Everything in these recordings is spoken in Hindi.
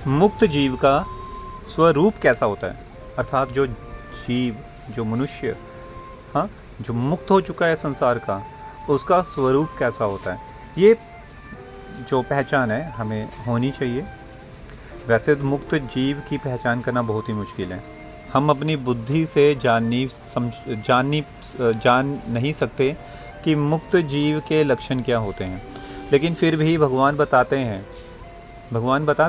मुक्त जीव का स्वरूप कैसा होता है, अर्थात जो जीव, जो मनुष्य, हाँ, जो मुक्त हो चुका है संसार का, उसका स्वरूप कैसा होता है, ये जो पहचान है हमें होनी चाहिए। वैसे तो मुक्त जीव की पहचान करना बहुत ही मुश्किल है। हम अपनी बुद्धि से जान नहीं सकते कि मुक्त जीव के लक्षण क्या होते हैं, लेकिन फिर भी भगवान बताते हैं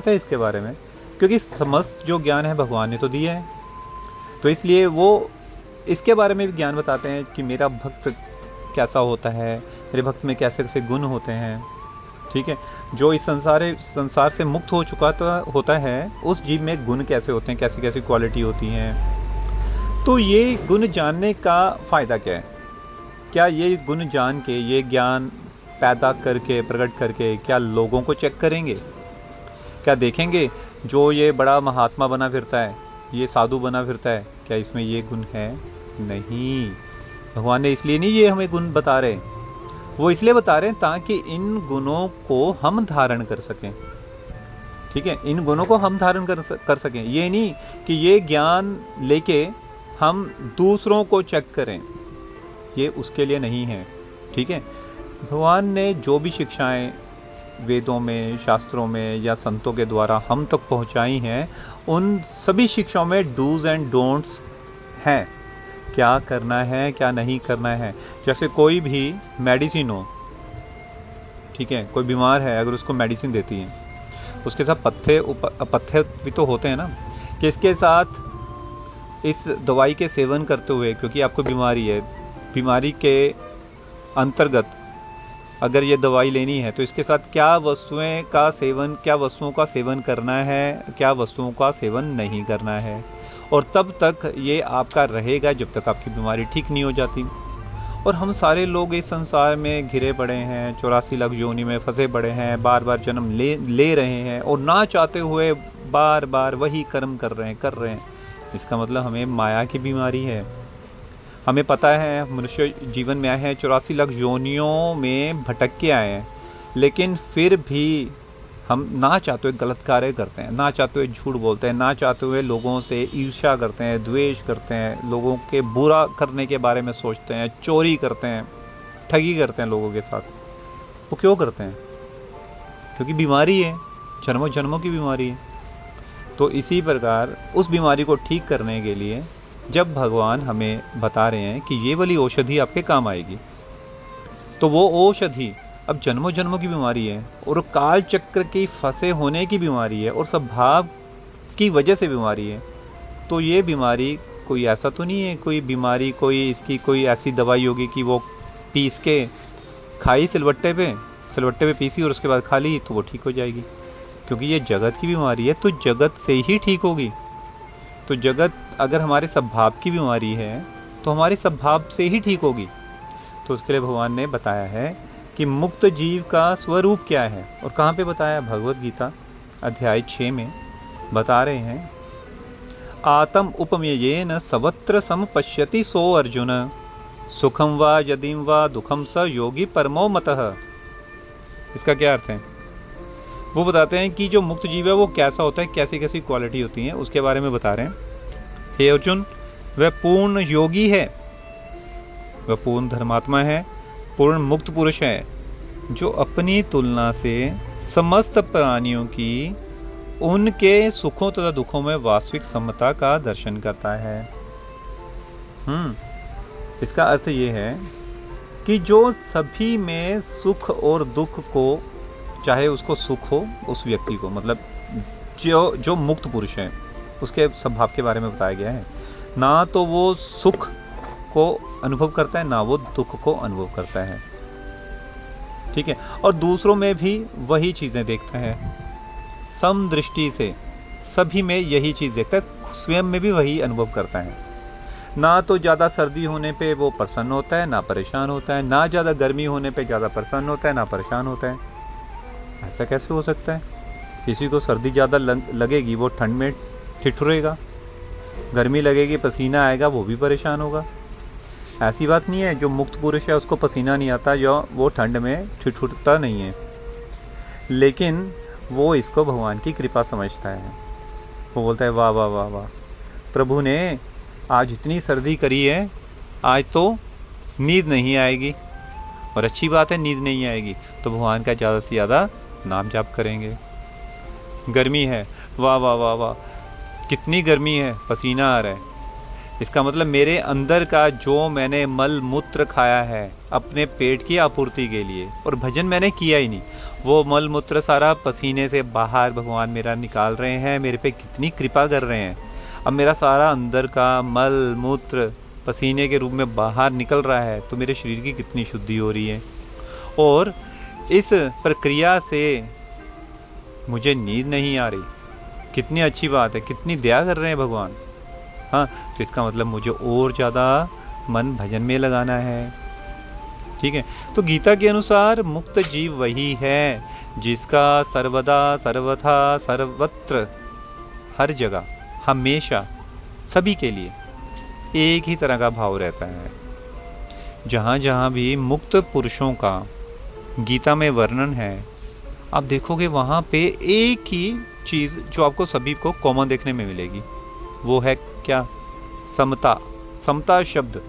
इसके बारे में, क्योंकि समस्त जो ज्ञान है भगवान ने तो दिया है, तो इसलिए वो इसके बारे में भी ज्ञान बताते हैं कि मेरा भक्त कैसा होता है, मेरे भक्त में कैसे कैसे गुण होते हैं। ठीक है, जो इस संसार से मुक्त हो चुका तो होता है, उस जीव में गुण कैसे होते हैं, कैसी कैसी क्वालिटी होती हैं। तो ये गुण जानने का फ़ायदा क्या है? क्या ये गुण जान के, ये ज्ञान पैदा करके, प्रकट करके, क्या लोगों को चेक करेंगे? क्या देखेंगे जो ये बड़ा महात्मा बना फिरता है, ये साधु बना फिरता है, क्या इसमें ये गुण है? नहीं। भगवान ने इसलिए नहीं ये हमें गुण बता रहे, वो इसलिए बता रहे हैं ताकि इन गुणों को हम धारण कर सकें। ठीक है, इन गुणों को हम धारण कर सकें। ये नहीं कि ये ज्ञान लेके हम दूसरों को चेक करें, ये उसके लिए नहीं है। ठीक है, भगवान ने जो भी शिक्षाएं वेदों में, शास्त्रों में या संतों के द्वारा हम तक पहुंचाई हैं, उन सभी शिक्षाओं में डूज एंड डोंट्स हैं, क्या करना है क्या नहीं करना है। जैसे कोई भी मेडिसिन हो, ठीक है, कोई बीमार है, अगर उसको मेडिसिन देती है, उसके साथ पथ्य भी तो होते हैं ना, कि इसके साथ इस दवाई के सेवन करते हुए, क्योंकि आपको बीमारी है, बीमारी के अंतर्गत अगर ये दवाई लेनी है तो इसके साथ क्या वस्तुओं का सेवन करना है, क्या वस्तुओं का सेवन नहीं करना है, और तब तक ये आपका रहेगा जब तक आपकी बीमारी ठीक नहीं हो जाती। और हम सारे लोग इस संसार में घिरे पड़े हैं, 84 लाख योनि में फंसे पड़े हैं, बार बार जन्म ले रहे हैं, और ना चाहते हुए बार बार वही कर्म कर रहे हैं। इसका मतलब हमें माया की बीमारी है। हमें पता है मनुष्य जीवन में आए हैं, 84 लाख योनियों में भटक के आए हैं, लेकिन फिर भी हम ना चाहते हुए गलत कार्य करते हैं, ना चाहते हुए झूठ बोलते हैं, ना चाहते हुए लोगों से ईर्ष्या करते हैं, द्वेष करते हैं, लोगों के बुरा करने के बारे में सोचते हैं, चोरी करते हैं, ठगी करते हैं लोगों के साथ। वो क्यों करते हैं? क्योंकि बीमारी है, जन्मों जन्मों की बीमारी है। तो इसी प्रकार उस बीमारी को ठीक करने के लिए जब भगवान हमें बता रहे हैं कि ये वाली औषधि आपके काम आएगी, तो वो औषधि अब जन्मों जन्मों की बीमारी है, और काल चक्र की फंसे होने की बीमारी है, और स्वभाव की वजह से बीमारी है। तो ये बीमारी कोई ऐसा तो नहीं है, कोई बीमारी कोई इसकी कोई ऐसी दवाई होगी कि वो पीस के खाई सिलवट्टे पे पीसी और उसके बाद खा ली तो वो ठीक हो जाएगी। क्योंकि ये जगत की बीमारी है, तो जगत से ही ठीक होगी। तो जगत अगर हमारे स्वभाव की बीमारी है तो हमारे स्वभाव से ही ठीक होगी। तो उसके लिए भगवान ने बताया है कि मुक्त जीव का स्वरूप क्या है, और कहाँ पे बताया? भगवत गीता अध्याय 6 में बता रहे हैं, आत्म उपमेयेन सर्वत्र समपश्यति सो अर्जुन, सुखम वा यदिम वा दुखम स योगी परमो मतः। इसका क्या अर्थ है? वो बताते हैं कि जो मुक्त जीव है वो कैसा होता है, कैसी कैसी क्वालिटी होती हैं, उसके बारे में बता रहे हैं। हे अर्जुन, वह पूर्ण योगी है, वह पूर्ण धर्मात्मा है, पूर्ण मुक्त पुरुष है, जो अपनी तुलना से समस्त प्राणियों की उनके सुखों तथा दुखों में वास्तविक समता का दर्शन करता है। इसका अर्थ ये है कि जो सभी में सुख और दुख को, चाहे उसको सुख हो उस व्यक्ति को, मतलब जो मुक्त पुरुष है उसके स्वभाव के बारे में बताया गया है, ना तो वो सुख को अनुभव करता है, ना वो दुख को अनुभव करता है। ठीक है, और दूसरों में भी वही चीज़ें देखता है, सम दृष्टि से सभी में यही चीज़ देखता है, स्वयं में भी वही अनुभव करता है। ना तो ज़्यादा सर्दी होने पे वो प्रसन्न होता है, ना परेशान होता है, ना ज़्यादा गर्मी होने पे ज़्यादा प्रसन्न होता है, ना परेशान होता है। ऐसा कैसे हो सकता है? किसी को सर्दी ज़्यादा लगेगी, वो ठंड में ठिठुरेगा, गर्मी लगेगी, पसीना आएगा, वो भी परेशान होगा। ऐसी बात नहीं है, जो मुक्त पुरुष है उसको पसीना नहीं आता या वो ठंड में ठिठुरता नहीं है, लेकिन वो इसको भगवान की कृपा समझता है। वो बोलता है वाह वाह वाह वाह, प्रभु ने आज इतनी सर्दी करी है, आज तो नींद नहीं आएगी। और अच्छी बात है, नींद नहीं आएगी तो भगवान का ज़्यादा से ज़्यादा नाम जाप करेंगे। गर्मी है, वाह वाह वाह वाह, कितनी गर्मी है, पसीना आ रहा है, इसका मतलब मेरे अंदर का जो मैंने मल मूत्र खाया है अपने पेट की आपूर्ति के लिए, और भजन मैंने किया ही नहीं, वो मल मूत्र सारा पसीने से बाहर भगवान मेरा निकाल रहे हैं, मेरे पे कितनी कृपा कर रहे हैं। अब मेरा सारा अंदर का मल मूत्र पसीने के रूप में बाहर निकल रहा है, तो मेरे शरीर की कितनी शुद्धि हो रही है। और इस प्रक्रिया से मुझे नींद नहीं आ रही, कितनी अच्छी बात है, कितनी दया कर रहे हैं भगवान। हाँ, तो इसका मतलब मुझे और ज़्यादा मन भजन में लगाना है। ठीक है, तो गीता के अनुसार मुक्त जीव वही है जिसका सर्वदा सर्वथा सर्वत्र हर जगह हमेशा सभी के लिए एक ही तरह का भाव रहता है। जहाँ जहाँ भी मुक्त पुरुषों का गीता में वर्णन है, आप देखोगे वहाँ पे एक ही चीज़ जो आपको सभी को कॉमन देखने में मिलेगी, वो है क्या? समता। समता शब्द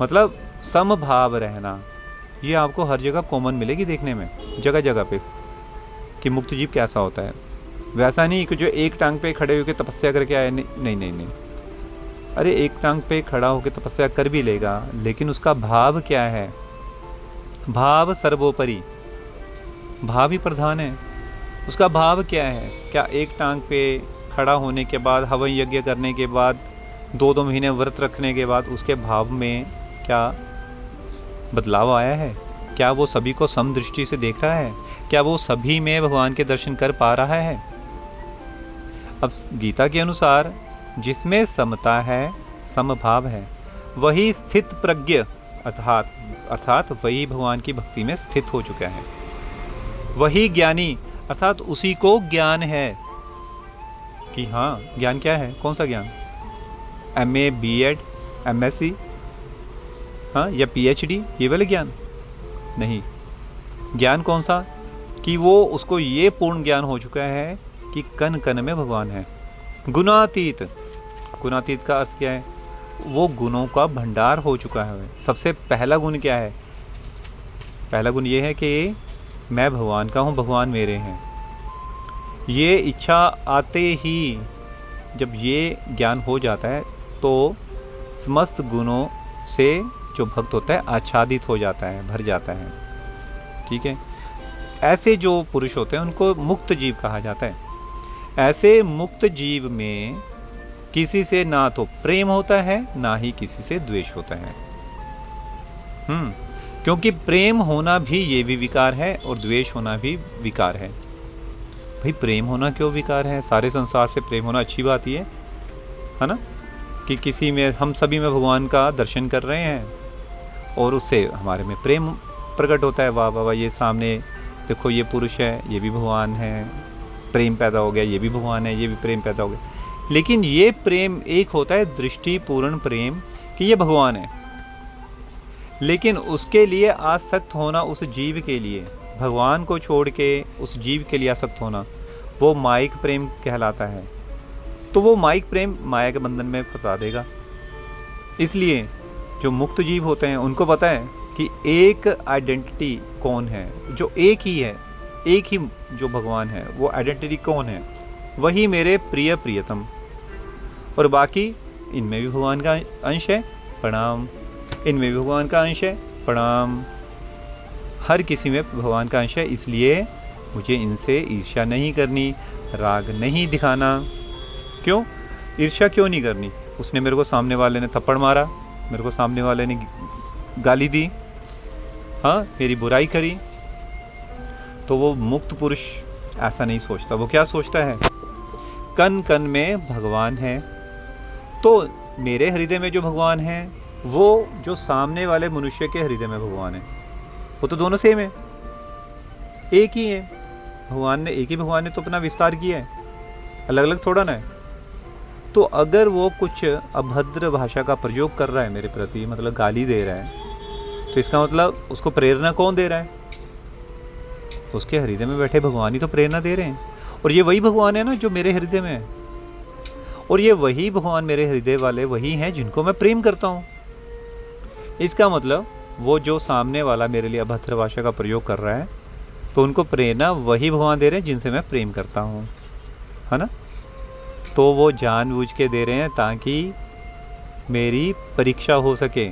मतलब समभाव रहना, ये आपको हर जगह कॉमन मिलेगी देखने में, जगह जगह पे, कि मुक्त जीव कैसा होता है। वैसा नहीं कि जो एक टांग पे खड़े होकर तपस्या करके आए, नहीं नहीं नहीं, अरे एक टांग पे खड़ा होकर तपस्या कर भी लेगा, लेकिन उसका भाव क्या है? भाव सर्वोपरि, भाव ही प्रधान है। उसका भाव क्या है? क्या एक टांग पे खड़ा होने के बाद, हवन यज्ञ करने के बाद, 2-2 महीने व्रत रखने के बाद उसके भाव में क्या बदलाव आया है? क्या वो सभी को समदृष्टि से देख रहा है? क्या वो सभी में भगवान के दर्शन कर पा रहा है? अब गीता के अनुसार जिसमें समता है, समभाव है, वही स्थित प्रज्ञ अर्थात वही भगवान की भक्ति में स्थित हो चुका है, वही ज्ञानी अर्थात उसी को ज्ञान है। कि हाँ, ज्ञान क्या है? कौन सा ज्ञान? MA BEd MSc, हाँ, या PhD, ये वाले ज्ञान नहीं। ज्ञान कौन सा? कि वो उसको ये पूर्ण ज्ञान हो चुका है कि कण कण में भगवान है। गुणातीत, गुणातीत का अर्थ क्या है? वो गुणों का भंडार हो चुका है। सबसे पहला गुण क्या है? पहला गुण ये है कि मैं भगवान का हूँ, भगवान मेरे हैं। ये इच्छा आते ही जब ये ज्ञान हो जाता है तो समस्त गुणों से जो भक्त होता है आच्छादित हो जाता है, भर जाता है। ठीक है, ऐसे जो पुरुष होते हैं उनको मुक्त जीव कहा जाता है। ऐसे मुक्त जीव में किसी से ना तो प्रेम होता है, ना ही किसी से द्वेष होता है। क्योंकि प्रेम होना भी ये भी विकार है और द्वेष होना भी विकार है। भाई प्रेम होना क्यों विकार है? सारे संसार से प्रेम होना अच्छी बात ही है ना? कि किसी में, हम सभी में भगवान का दर्शन कर रहे हैं और उससे हमारे में प्रेम प्रकट होता है। वाह वाह वाह, ये सामने देखो, ये पुरुष है, ये भी भगवान है, प्रेम पैदा हो गया, ये भी भगवान है, ये भी प्रेम पैदा हो गया। लेकिन ये प्रेम एक होता है दृष्टिपूर्ण प्रेम कि ये भगवान है, लेकिन उसके लिए आसक्त होना, उस जीव के लिए, भगवान को छोड़ के उस जीव के लिए आसक्त होना, वो माइक प्रेम कहलाता है। तो वो माइक प्रेम माया के बंधन में फंसा देगा। इसलिए जो मुक्त जीव होते हैं उनको पता है कि एक आइडेंटिटी कौन है, जो एक ही है, एक ही जो भगवान है, वो आइडेंटिटी कौन है? वही मेरे प्रिय प्रियतम, और बाकी इनमें भी भगवान का अंश है, प्रणाम, इनमें भी भगवान का अंश है, प्रणाम, हर किसी में भगवान का अंश है। इसलिए मुझे इनसे ईर्ष्या नहीं करनी, राग नहीं दिखाना। क्यों ईर्ष्या क्यों नहीं करनी? उसने मेरे को, सामने वाले ने थप्पड़ मारा, मेरे को सामने वाले ने गाली दी, हाँ, मेरी बुराई करी, तो वो मुक्त पुरुष ऐसा नहीं सोचता। वो क्या सोचता है? कण कण में भगवान है, तो मेरे हृदय में जो भगवान है वो जो सामने वाले मनुष्य के हृदय में भगवान है, वो तो दोनों सेम है, एक ही है। भगवान ने, एक ही भगवान ने तो अपना विस्तार किया है, अलग अलग थोड़ा ना है। तो अगर वो कुछ अभद्र भाषा का प्रयोग कर रहा है मेरे प्रति, मतलब गाली दे रहा है, तो इसका मतलब उसको प्रेरणा कौन दे रहा है? उसके हृदय में बैठे भगवान ही तो प्रेरणा दे रहे हैं। और ये वही भगवान है ना जो मेरे हृदय में है, और ये वही भगवान मेरे हृदय वाले वही हैं जिनको मैं प्रेम करता हूँ। इसका मतलब वो जो सामने वाला मेरे लिए अभद्र भाषा का प्रयोग कर रहा है, तो उनको प्रेरणा वही भगवान दे रहे हैं जिनसे मैं प्रेम करता हूँ, है ना। तो वो जानबूझ के दे रहे हैं ताकि मेरी परीक्षा हो सके,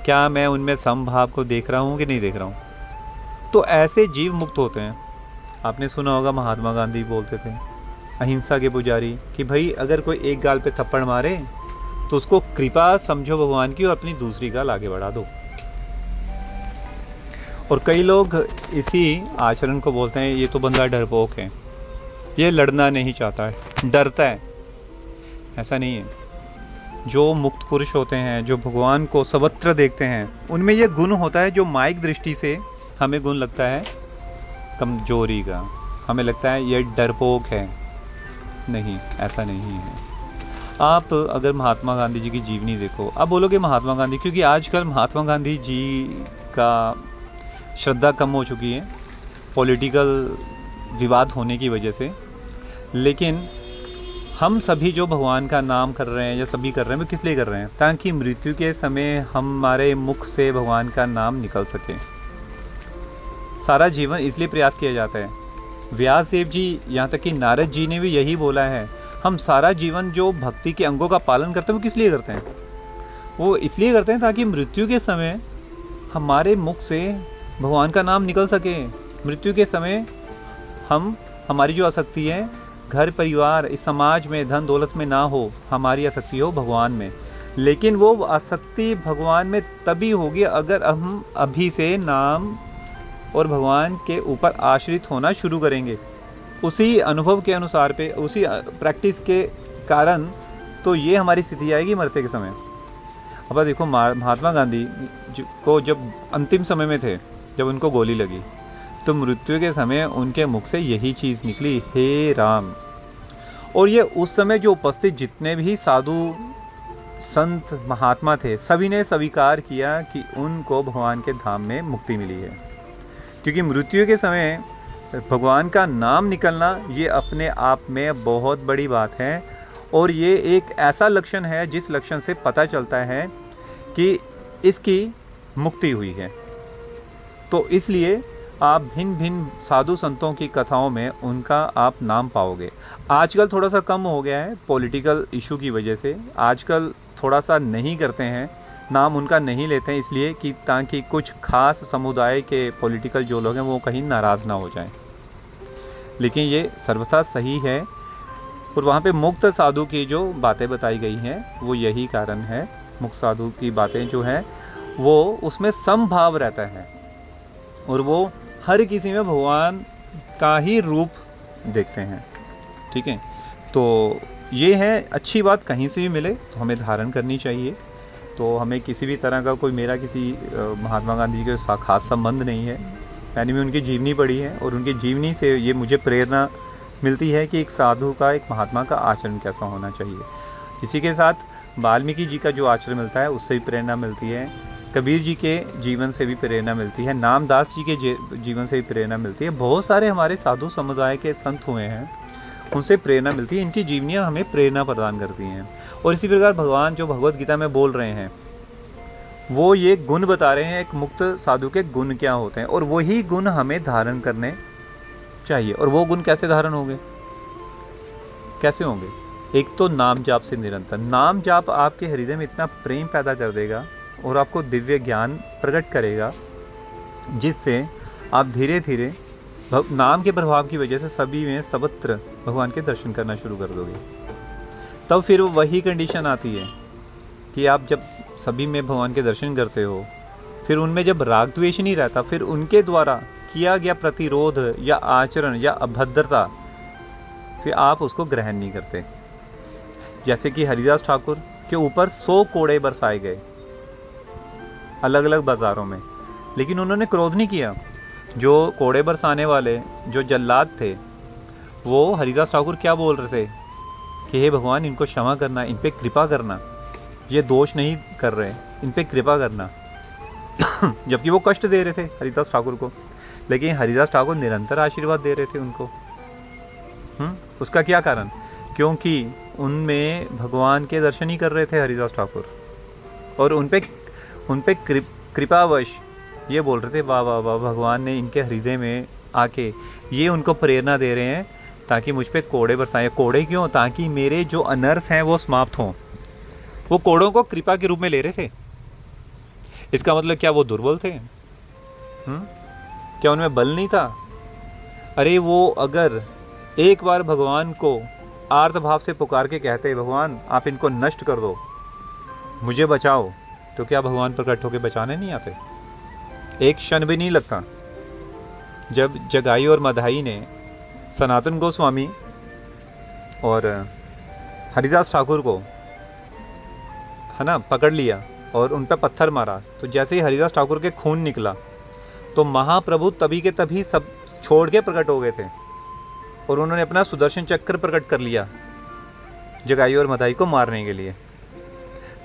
क्या मैं उनमें समभाव को देख रहा हूँ कि नहीं देख रहा हूँ। तो ऐसे जीव मुक्त होते हैं। आपने सुना होगा महात्मा गांधी बोलते थे, अहिंसा के पुजारी, कि भाई अगर कोई एक गाल पे थप्पड़ मारे तो उसको कृपा समझो भगवान की और अपनी दूसरी गाल आगे बढ़ा दो। और कई लोग इसी आचरण को बोलते हैं ये तो बंदा डरपोक है, ये लड़ना नहीं चाहता है, डरता है। ऐसा नहीं है। जो मुक्त पुरुष होते हैं, जो भगवान को सर्वत्र देखते हैं, उनमें यह गुण होता है जो माइक दृष्टि से हमें गुण लगता है कमजोरी का, हमें लगता है ये डरपोक है। नहीं, ऐसा नहीं है। आप अगर महात्मा गांधी जी की जीवनी देखो, आप बोलोगे महात्मा गांधी, क्योंकि आजकल महात्मा गांधी जी का श्रद्धा कम हो चुकी है पॉलिटिकल विवाद होने की वजह से। लेकिन हम सभी जो भगवान का नाम कर रहे हैं या सभी कर रहे हैं, वो किस लिए कर रहे हैं? ताकि मृत्यु के समय हमारे मुख से भगवान का नाम निकल सके। सारा जीवन इसलिए प्रयास किया जाता है। व्यास देव जी, यहाँ तक कि नारद जी ने भी यही बोला है, हम सारा जीवन जो भक्ति के अंगों का पालन करते हैं वो किस लिए करते हैं? वो इसलिए करते हैं ताकि मृत्यु के समय हमारे मुख से भगवान का नाम निकल सके। मृत्यु के समय हमारी जो आसक्ति है घर परिवार इस समाज में धन दौलत में ना हो, हमारी आसक्ति हो भगवान में। लेकिन वो आसक्ति भगवान में तभी होगी अगर हम अभी से नाम और भगवान के ऊपर आश्रित होना शुरू करेंगे, उसी अनुभव के अनुसार पे, उसी प्रैक्टिस के कारण। तो ये हमारी स्थिति आएगी मरते के समय। अब देखो महात्मा गांधी को जब अंतिम समय में थे, जब उनको गोली लगी, तो मृत्यु के समय उनके मुख से यही चीज़ निकली, हे राम। और ये उस समय जो उपस्थित जितने भी साधु संत महात्मा थे, सभी ने स्वीकार किया कि उनको भगवान के धाम में मुक्ति मिली है। क्योंकि मृत्यु के समय भगवान का नाम निकलना ये अपने आप में बहुत बड़ी बात है। और ये एक ऐसा लक्षण है जिस लक्षण से पता चलता है कि इसकी मुक्ति हुई है। तो इसलिए आप भिन्न भिन्न साधु संतों की कथाओं में उनका आप नाम पाओगे। आजकल थोड़ा सा कम हो गया है पॉलिटिकल इशू की वजह से, आजकल थोड़ा सा नहीं करते हैं, नाम उनका नहीं लेते हैं, इसलिए कि ताकि कुछ खास समुदाय के पॉलिटिकल जो लोग हैं वो कहीं नाराज़ ना हो जाएं। लेकिन ये सर्वथा सही है। और वहाँ पे मुक्त साधु की जो बातें बताई गई हैं वो यही कारण है। मुक्त साधु की बातें जो हैं वो उसमें समभाव रहता है और वो हर किसी में भगवान का ही रूप देखते हैं। ठीक है, तो ये है अच्छी बात। कहीं से भी मिले तो हमें धारण करनी चाहिए। तो हमें किसी भी तरह का कोई मेरा किसी महात्मा गांधी के साथ खास संबंध नहीं है। मैंने भी उनकी जीवनी पढ़ी है और उनकी जीवनी से ये मुझे प्रेरणा मिलती है कि एक साधु का, एक महात्मा का आचरण कैसा होना चाहिए। इसी के साथ वाल्मीकि जी का जो आचरण मिलता है उससे भी प्रेरणा मिलती है, कबीर जी के जीवन से भी प्रेरणा मिलती है, नामदास जी के जीवन से भी प्रेरणा मिलती है। बहुत सारे हमारे साधु समुदाय के संत हुए हैं, उनसे प्रेरणा मिलती है। इनकी जीवनियाँ हमें प्रेरणा प्रदान करती हैं। और इसी प्रकार भगवान जो भगवत गीता में बोल रहे हैं वो ये गुण बता रहे हैं, एक मुक्त साधु के गुण क्या होते हैं, और वही गुण हमें धारण करने चाहिए। और वो गुण कैसे धारण होंगे, कैसे होंगे? एक तो नाम जाप से निरंतर। नाम जाप आपके हृदय में इतना प्रेम पैदा कर देगा और आपको दिव्य ज्ञान प्रकट करेगा, जिससे आप धीरे धीरे नाम के प्रभाव की वजह से सभी में सर्वत्र भगवान के दर्शन करना शुरू कर दोगे। तब फिर वही कंडीशन आती है कि आप जब सभी में भगवान के दर्शन करते हो, फिर उनमें जब राग द्वेष नहीं रहता, फिर उनके द्वारा किया गया प्रतिरोध या आचरण या अभद्रता फिर आप उसको ग्रहण नहीं करते। जैसे कि हरिदास ठाकुर के ऊपर 100 कोड़े बरसाए गए अलग अलग बाज़ारों में, लेकिन उन्होंने क्रोध नहीं किया। जो कोड़े बरसाने वाले जो जल्लाद थे वो हरिदास ठाकुर क्या बोल रहे थे कि हे भगवान, इनको क्षमा करना, इन पे कृपा करना, ये दोष नहीं कर रहे, इन पे कृपा करना। जबकि वो कष्ट दे रहे थे हरिदास ठाकुर को। लेकिन हरिदास ठाकुर निरंतर आशीर्वाद दे रहे थे उनको। उसका क्या कारण? क्योंकि उनमें भगवान के दर्शन ही कर रहे थे हरिदास ठाकुर, और उन पे कृपावश ये बोल रहे थे वाह वाह वाह, भगवान ने इनके हृदय में आके ये उनको प्रेरणा दे रहे हैं ताकि मुझ पे कोड़े बरसाएं। कोड़े क्यों? ताकि मेरे जो अनर्थ हैं वो समाप्त हों। वो कोड़ों को कृपा के रूप में ले रहे थे। इसका मतलब क्या वो दुर्बल थे? क्या उनमें बल नहीं था? अरे वो अगर एक बार भगवान को आर्त भाव से पुकार के कहते भगवान आप इनको नष्ट कर दो, मुझे बचाओ, तो क्या भगवान प्रकट होकर बचाने नहीं आते? एक क्षण भी नहीं लगता। जब जगाई और मधाई ने सनातन गोस्वामी और हरिदास ठाकुर को है ना पकड़ लिया और उन पर पत्थर मारा, तो जैसे ही हरिदास ठाकुर के खून निकला तो महाप्रभु तभी के तभी सब छोड़ के प्रकट हो गए थे और उन्होंने अपना सुदर्शन चक्र प्रकट कर लिया जगाई और मधाई को मारने के लिए।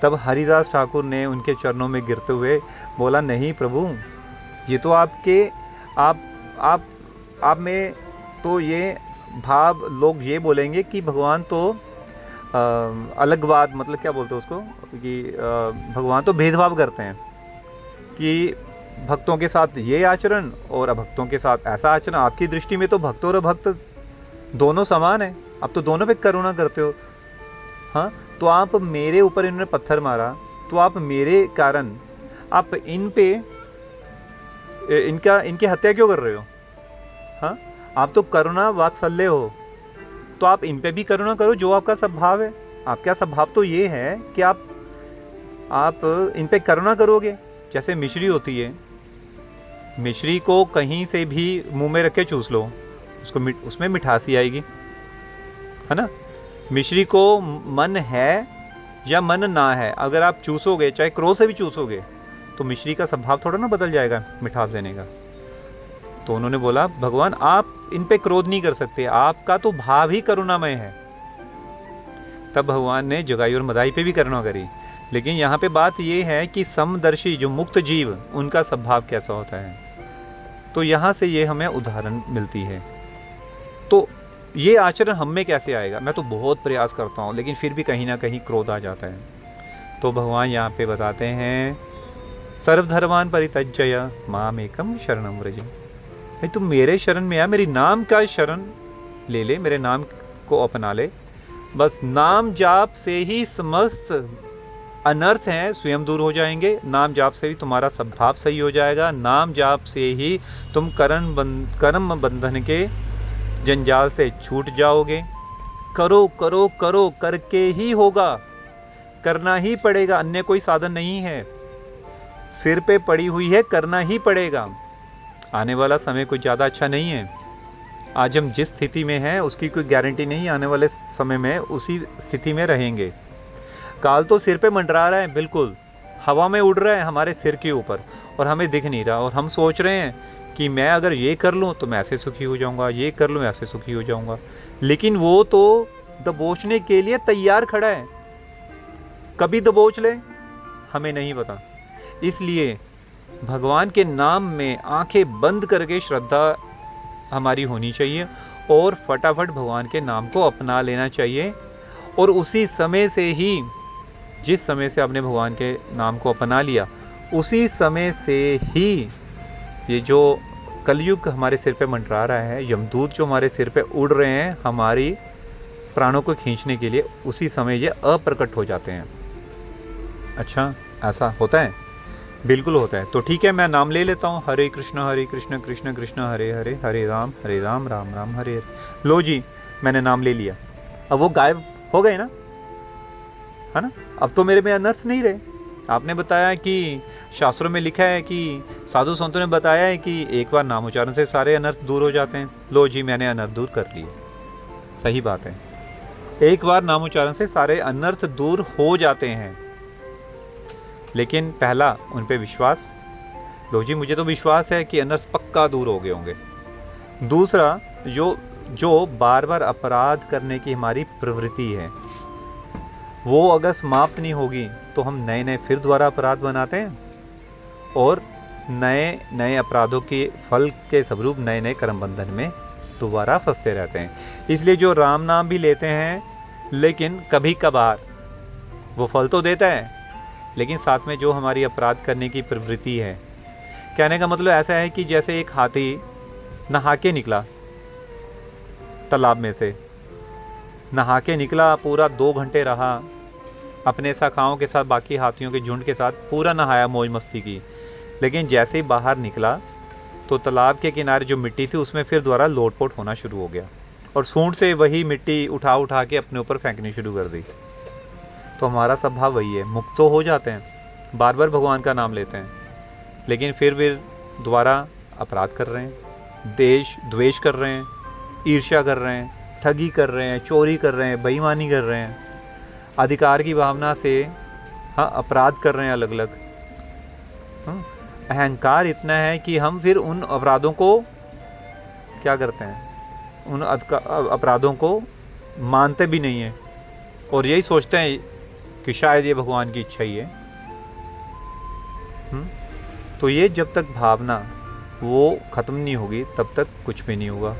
तब हरिदास ठाकुर ने उनके चरणों में गिरते हुए बोला नहीं प्रभु, ये तो आपके आप में तो ये भाव लोग ये बोलेंगे कि भगवान तो अलग बात, मतलब क्या बोलते हैं उसको कि भगवान तो भेदभाव करते हैं कि भक्तों के साथ ये आचरण और अभक्तों के साथ ऐसा आचरण। आपकी दृष्टि में तो भक्त और अभक्त दोनों समान है, आप तो दोनों पे करुणा करते हो। हाँ, तो आप मेरे ऊपर इन्होंने पत्थर मारा तो आप मेरे कारण आप इनकी हत्या क्यों कर रहे हो? हाँ, आप तो करुणा वात्सल्य हो, तो आप इन पे भी करुणा करो जो आपका स्वभाव है। आपका स्वभाव तो ये है कि आप इन पे करुणा करोगे। जैसे मिश्री होती है, मिश्री को कहीं से भी मुंह में रख के चूस लो, उसमें मिठासी आएगी, है ना। मिश्री को मन है या मन ना है, अगर आप चूसोगे, चाहे क्रोध से भी चूसोगे, तो मिश्री का स्वभाव थोड़ा ना बदल जाएगा मिठास देने का। तो उन्होंने बोला भगवान आप इन पे क्रोध नहीं कर सकते, आपका तो भाव ही करुणामय है। तब भगवान ने जगाई और मदाई पे भी करुणा करी। लेकिन यहाँ पे बात ये है कि समदर्शी जो मुक्त जीव, उनका स्वभाव कैसा होता है, तो यहाँ से ये हमें उदाहरण मिलती है। तो ये आचरण हम में कैसे आएगा? मैं तो बहुत प्रयास करता हूँ लेकिन फिर भी कहीं ना कहीं क्रोध आ जाता है। तो भगवान यहाँ पे बताते हैं सर्वधर्मान परित्यज्य मामेकम शरणं व्रज। भाई तुम मेरे शरण में आ, मेरी नाम का शरण ले ले, मेरे नाम को अपना ले। बस नाम जाप से ही समस्त अनर्थ हैं स्वयं दूर हो जाएंगे। नाम जाप से ही तुम्हारा स्वभाव सही हो जाएगा। नाम जाप से ही तुम कर्म बंधन के जंजाल से छूट जाओगे। करो करो करो, करके ही होगा, करना ही पड़ेगा, अन्य कोई साधन नहीं है। सिर पे पड़ी हुई है, करना ही पड़ेगा। आने वाला समय कुछ ज़्यादा अच्छा नहीं है। आज हम जिस स्थिति में हैं उसकी कोई गारंटी नहीं, आने वाले समय में उसी स्थिति में रहेंगे। काल तो सिर पे मंडरा रहा है, बिल्कुल हवा में उड़ रहा है हमारे सिर के ऊपर और हमें दिख नहीं रहा। और हम सोच रहे हैं कि मैं अगर ये कर लूँ तो मैं ऐसे सुखी हो जाऊँगा, ये कर लूँ ऐसे सुखी हो जाऊँगा। लेकिन वो तो दबोचने के लिए तैयार खड़ा है, कभी दबोच ले हमें नहीं पता। इसलिए भगवान के नाम में आंखें बंद करके श्रद्धा हमारी होनी चाहिए और फटाफट भगवान के नाम को अपना लेना चाहिए। और उसी समय से ही, जिस समय से आपने भगवान के नाम को अपना लिया, उसी समय से ही ये जो कलयुग हमारे सिर पे मंडरा रहा है, यमदूत जो हमारे सिर पे उड़ रहे हैं हमारी प्राणों को खींचने के लिए, उसी समय ये अप्रकट हो जाते हैं। अच्छा, ऐसा होता है? बिल्कुल होता है। तो ठीक है, मैं नाम ले लेता हूँ, हरे कृष्ण कृष्ण कृष्ण हरे हरे, हरे राम राम राम हरे हरे। लो जी, मैंने नाम ले लिया। अब वो गायब हो गए ना, है ना। अब तो मेरे में अनर्थ नहीं रहे। आपने बताया कि शास्त्रों में लिखा है कि साधु संतों ने बताया है कि एक बार नाम उच्चारण से सारे अनर्थ दूर हो जाते हैं। लो जी, मैंने अनर्थ दूर कर लिए। सही बात है, एक बार नाम उच्चारण से सारे अनर्थ दूर हो जाते हैं। लेकिन पहला, उन पे विश्वास। लो जी, मुझे तो विश्वास है कि अनर्थ पक्का दूर हो गए होंगे। दूसरा, जो बार बार अपराध करने की हमारी प्रवृत्ति है, वो अगर समाप्त नहीं होगी तो हम नए नए फिर दोबारा अपराध बनाते हैं और नए नए अपराधों के फल के स्वरूप नए नए कर्म बंधन में दोबारा फंसते रहते हैं। इसलिए जो राम नाम भी लेते हैं, लेकिन कभी कभार वो फल तो देता है, लेकिन साथ में जो हमारी अपराध करने की प्रवृत्ति है, कहने का मतलब ऐसा है कि जैसे एक हाथी नहा के निकला तालाब में से, नहा के निकला, पूरा 2 घंटे रहा अपने शाखाओं के साथ, बाकी हाथियों के झुंड के साथ पूरा नहाया, मौज मस्ती की, लेकिन जैसे ही बाहर निकला तो तालाब के किनारे जो मिट्टी थी उसमें फिर दोबारा लोटपोट होना शुरू हो गया और सूंड से वही मिट्टी उठा उठा के अपने ऊपर फेंकनी शुरू कर दी। तो हमारा स्वभाव वही है, मुक्त तो हो जाते हैं, बार बार भगवान का नाम लेते हैं, लेकिन फिर दोबारा अपराध कर रहे हैं, देश द्वेष कर रहे हैं, ईर्ष्या कर रहे हैं, ठगी कर रहे हैं, चोरी कर रहे हैं, बेईमानी कर रहे हैं, अधिकार की भावना से अपराध कर रहे हैं अलग अलग। अहंकार इतना है कि हम फिर उन अपराधों को क्या करते हैं, उन अपराधों को मानते भी नहीं है और यही सोचते हैं कि शायद ये भगवान की इच्छा ही है। तो ये जब तक भावना वो खत्म नहीं होगी तब तक कुछ भी नहीं होगा।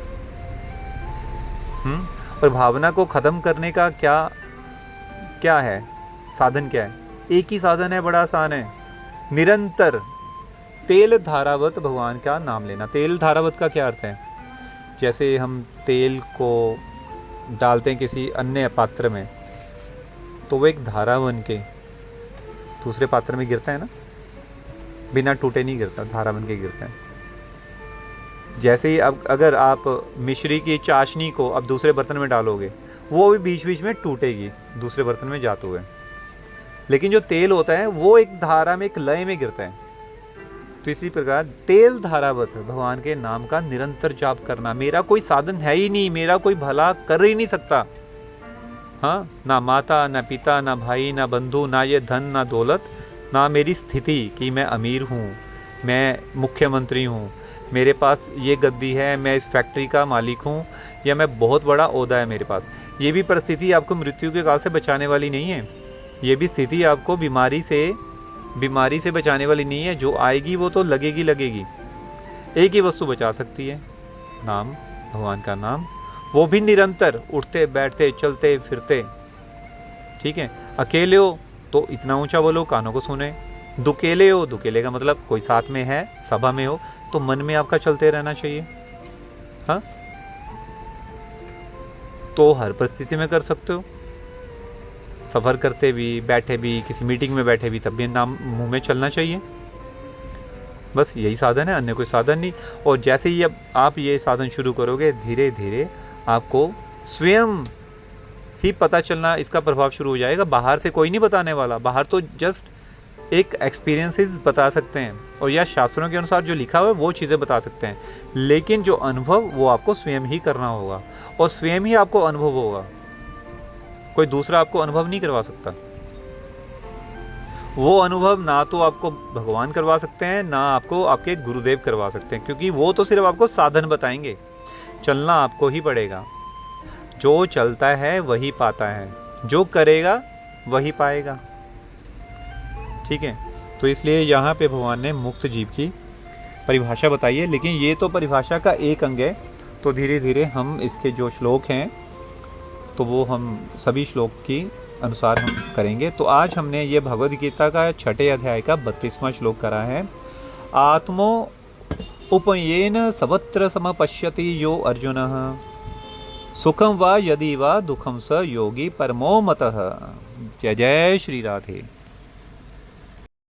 और भावना को खत्म करने का क्या है साधन, क्या है? एक ही साधन है, बड़ा आसान है, निरंतर तेल धारावत भगवान का नाम लेना। तेल धारावत का क्या अर्थ है? जैसे हम तेल को डालते हैं किसी अन्य पात्र में तो वो एक धारा बन के दूसरे पात्र में गिरता है ना, बिना टूटे नहीं गिरता, धारा बन के गिरता है। जैसे ही अब अगर आप मिश्री की चाशनी को अब दूसरे बर्तन में डालोगे, वो भी बीच बीच में टूटेगी दूसरे बर्तन में जाते हुए, लेकिन जो तेल होता है वो एक धारा में, एक लय में गिरता है। तो इसी प्रकार तेल धारावत भगवान के नाम का निरंतर जाप करना। मेरा कोई साधन है ही नहीं, मेरा कोई भला कर ही नहीं सकता, ना माता, ना पिता, ना भाई, ना बंधु, ना ये धन, ना दौलत, ना मेरी स्थिति कि मैं अमीर हूँ, मैं मुख्यमंत्री हूँ, मेरे पास ये गद्दी है, मैं इस फैक्ट्री का मालिक हूँ, या मैं बहुत बड़ा ओहदा है मेरे पास। ये भी परिस्थिति आपको मृत्यु के काल से बचाने वाली नहीं है। ये भी स्थिति आपको बीमारी से बचाने वाली नहीं है। जो आएगी वो तो लगेगी। एक ही वस्तु बचा सकती है, नाम, भगवान का नाम, वो भी निरंतर, उठते बैठते चलते फिरते। ठीक है, अकेले हो तो इतना ऊंचा बोलो कानों को सुने, दुकेले हो, दुकेले का मतलब कोई साथ में है, सभा में हो, तो मन में आपका चलते रहना चाहिए। तो हर परिस्थिति में कर सकते हो, सफर करते भी, बैठे भी, किसी मीटिंग में बैठे भी, तब भी नाम मुंह में चलना चाहिए। बस यही साधन है, अन्य कोई साधन नहीं। और जैसे ही अब आप ये साधन शुरू करोगे, धीरे धीरे आपको स्वयं ही पता चलना, इसका प्रभाव शुरू हो जाएगा। बाहर से कोई नहीं बताने वाला, बाहर तो जस्ट एक एक्सपीरियंसेस बता सकते हैं, और या शास्त्रों के अनुसार जो लिखा हुआ है वो चीज़ें बता सकते हैं, लेकिन जो अनुभव वो आपको स्वयं ही करना होगा, और स्वयं ही आपको अनुभव होगा, कोई दूसरा आपको अनुभव नहीं करवा सकता। वो अनुभव ना तो आपको भगवान करवा सकते हैं, ना आपको आपके गुरुदेव करवा सकते हैं, क्योंकि वो तो सिर्फ आपको साधन बताएंगे। चलना आपको ही पड़ेगा। जो चलता है वही पाता है, जो करेगा वही पाएगा। ठीक है, तो इसलिए यहाँ पे भगवान ने मुक्त जीव की परिभाषा बताई है, लेकिन ये तो परिभाषा का एक अंग है। तो धीरे धीरे हम इसके जो श्लोक हैं तो वो हम सभी श्लोक की अनुसार हम करेंगे। तो आज हमने ये भगवद गीता का 6 अध्याय का 32वां श्लोक करा है। आत्मो उपयेन सर्वत्र समपश्यति यो अर्जुनः सुखम वा यदि वा दुखम स योगी परमो मतः। जय जय श्री राधे।